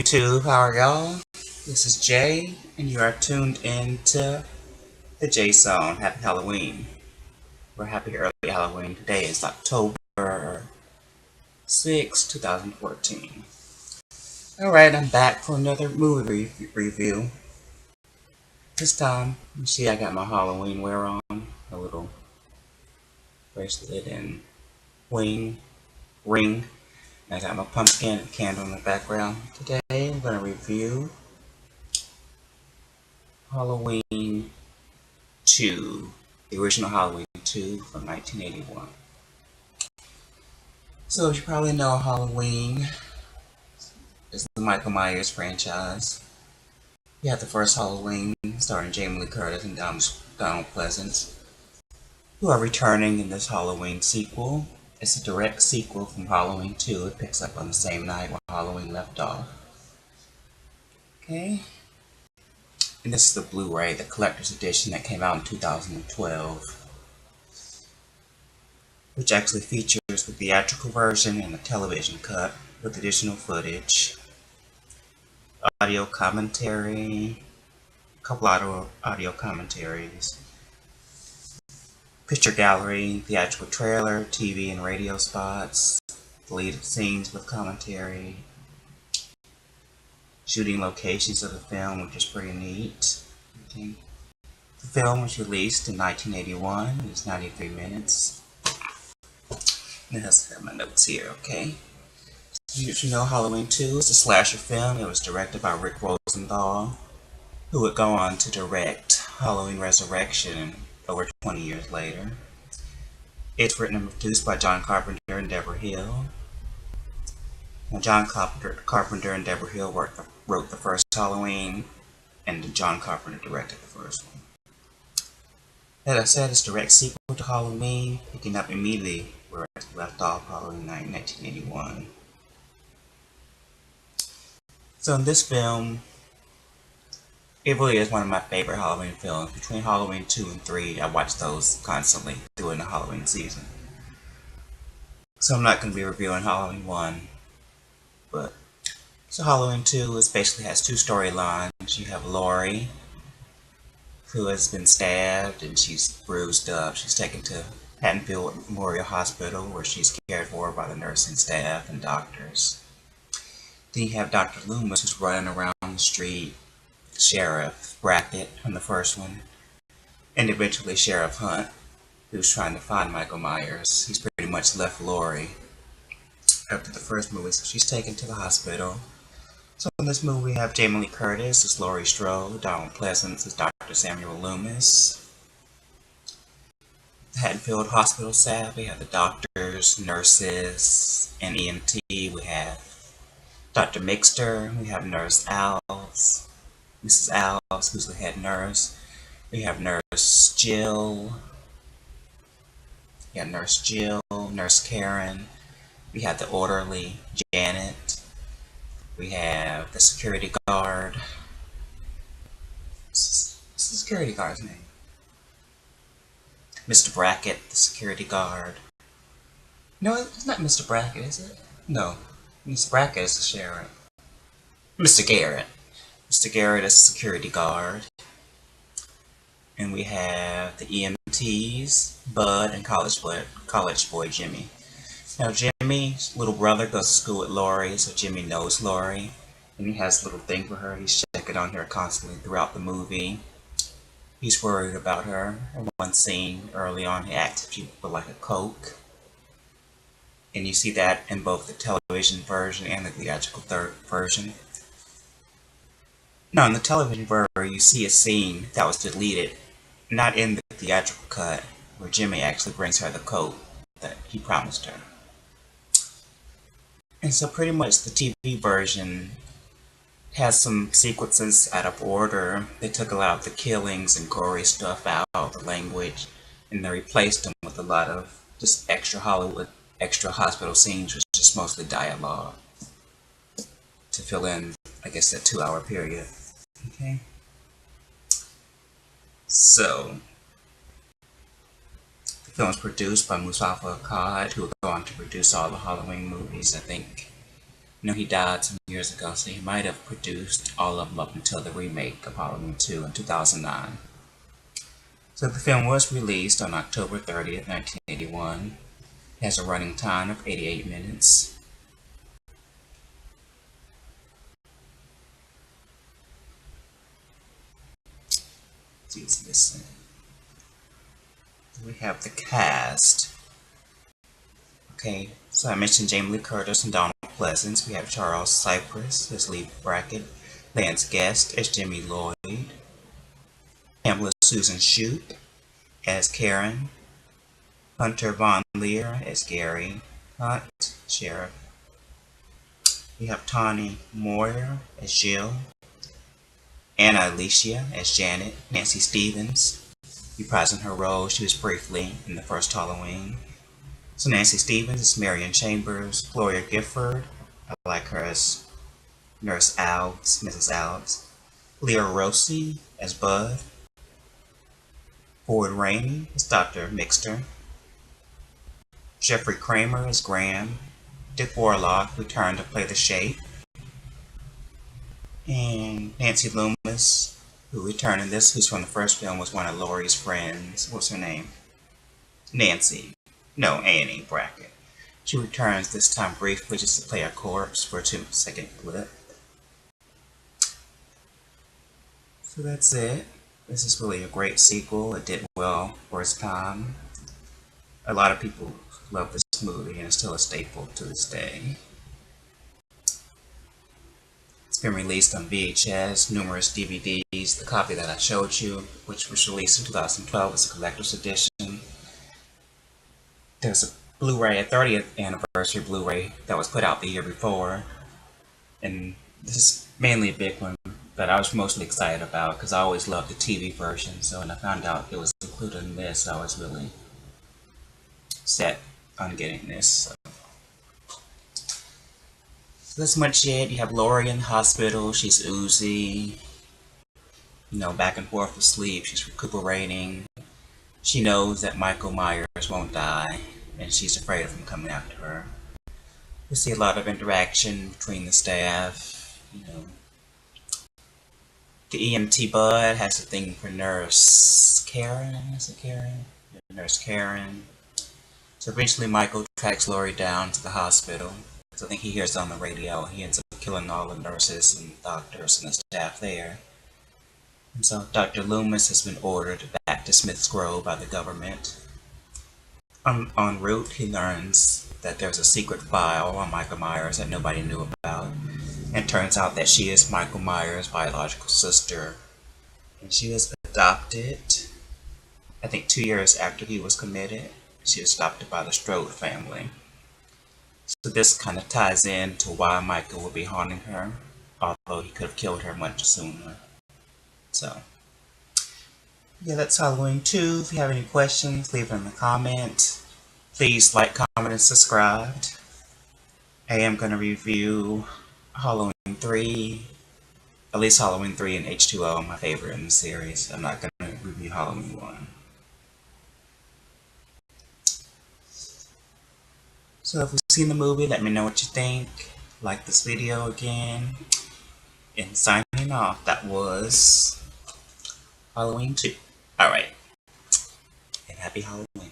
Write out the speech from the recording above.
YouTube, how are y'all? This is Jay, and you are tuned into the J Zone. Happy Halloween. Or happy early Halloween. Today is October 6, 2014. Alright, I'm back for another movie review. This time, you see I got my Halloween wear on. A little bracelet and ring. I got my pumpkin and candle in the background. Today, I'm going to review Halloween 2, the original Halloween 2 from 1981. So as you probably know, Halloween is the Michael Myers franchise. You have the first Halloween starring Jamie Lee Curtis and Donald Pleasence, who are returning in this Halloween sequel. It's a direct sequel from Halloween 2. It picks up on the same night where Halloween left off. Okay. And this is the Blu-ray, the collector's edition that came out in 2012. Which actually features the theatrical version and the television cut with additional footage, audio commentary, a couple audio commentaries, picture gallery, theatrical trailer, TV and radio spots, deleted scenes with commentary, shooting locations of the film, which is pretty neat. Okay. The film was released in 1981. It was 93 minutes. And it has my notes here, okay? You know, Halloween 2 is a slasher film. It was directed by Rick Rosenthal, who would go on to direct Halloween Resurrection over 20 years later. It's written and produced by John Carpenter and Deborah Hill. Now, John Carpenter and Deborah Hill wrote the first Halloween, and John Carpenter directed the first one. As I said, it's a direct sequel to Halloween, picking up immediately where it left off, Halloween 1981. So in this film, it really is one of my favorite Halloween films. Between Halloween 2 and 3, I watch those constantly during the Halloween season. So I'm not going to be reviewing Halloween 1, but so Halloween 2 basically has two storylines. You have Laurie, who has been stabbed and she's bruised up. She's taken to Haddonfield Memorial Hospital, where she's cared for by the nursing staff and doctors. Then you have Dr. Loomis, who's running around the street, Sheriff Brackett from the first one, and eventually Sheriff Hunt, who's trying to find Michael Myers. He's pretty much left Laurie after the first movie, so she's taken to the hospital. So in this movie, we have Jamie Lee Curtis as Laurie Strode, Donald Pleasence as Dr. Samuel Loomis. The Haddonfield Hospital staff, we have the doctors, nurses, and EMT. We have Dr. Mixter, we have Nurse Alves, Mrs. Alves, who's the head nurse. We have Nurse Jill, Nurse Karen. We have the orderly, Janet. We have the security guard. What's the security guard's name? Mr. Brackett, the security guard. No, it's not Mr. Brackett, is it? No, Mr. Brackett is the sheriff. Mr. Garrett. Mr. Garrett is the security guard. And we have the EMTs, Bud, and college boy Jimmy. Now Jimmy's little brother goes to school with Laurie, so Jimmy knows Laurie. And he has a little thing for her. He's checking on her constantly throughout the movie. He's worried about her. In one scene early on, he asks if she would like a Coke. And you see that in both the television version and the theatrical version. Now, in the television version, you see a scene that was deleted, not in the theatrical cut, where Jimmy actually brings her the Coke that he promised her. And so pretty much the TV version has some sequences out of order. They took a lot of the killings and gory stuff out of the language, and they replaced them with a lot of just extra hospital scenes, which is just mostly dialogue to fill in, I guess, that 2-hour period. Okay. So the film was produced by Moustapha Akkad, who will go on to produce all the Halloween movies, I think, He died some years ago, so he might have produced all of them up until the remake of Halloween 2 in 2009. So the film was released on October 30th, 1981. It has a running time of 88 minutes. Let's listen. We have the cast. Okay, so I mentioned Jamie Lee Curtis and Donald Pleasence. We have Charles Cypress as Lee Brackett, Lance Guest as Jimmy Lloyd, Pamela Susan Shoup as Karen, Hunter Von Leer as Gary Hunt, Sheriff. We have Tawny Moyer as Jill, Anna Alicia as Janet, Nancy Stevens reprising her role she was briefly in the first Halloween. So Nancy Stevens is Marion Chambers, Gloria Gifford, I like her as Nurse Alves, Mrs. Alves, Leah Rossi as Bud, Ford Rainey as Dr. Mixter, Jeffrey Kramer as Graham, Dick Warlock returned to play the Shape, and Nancy Loomis, who returned in this, who's from the first film, was one of Laurie's friends. What's her name? Nancy. No, Annie Brackett. She returns this time briefly just to play a corpse for a 2-second clip. So that's it. This is really a great sequel. It did well for its time. A lot of people love this movie and it's still a staple to this day. It's been released on VHS, numerous DVDs. The copy that I showed you, which was released in 2012, is a collector's edition. There's a Blu-ray, a 30th anniversary Blu-ray that was put out the year before. And this is mainly a big one that I was mostly excited about because I always loved the TV version. So when I found out it was included in this, I was really set on getting this. So that's much it. You have Laurie in the hospital. She's oozy. Back and forth asleep. She's recuperating. She knows that Michael Myers won't die, and she's afraid of him coming after her. We see a lot of interaction between the staff. The EMT Bud has a thing for Nurse Karen. Is it Karen? Nurse Karen. So eventually Michael tracks Laurie down to the hospital. So I think he hears on the radio. He ends up killing all the nurses and doctors and the staff there. And so Dr. Loomis has been ordered back to Smith's Grove by the government. En route, he learns that there's a secret file on Michael Myers that nobody knew about. And it turns out that she is Michael Myers' biological sister. And she was adopted, I think 2 years after he was committed. She was adopted by the Strode family. So this kind of ties in to why Michael would be haunting her, although he could have killed her much sooner. So, yeah, that's Halloween 2. If you have any questions, leave them in the comment. Please like, comment, and subscribe. I am going to review Halloween 3, at least Halloween 3 and H2O, my favorite in the series. I'm not going to review Halloween 1. So if you've seen the movie, let me know what you think. Like this video again. And signing off, that was Halloween 2. Alright. And happy Halloween.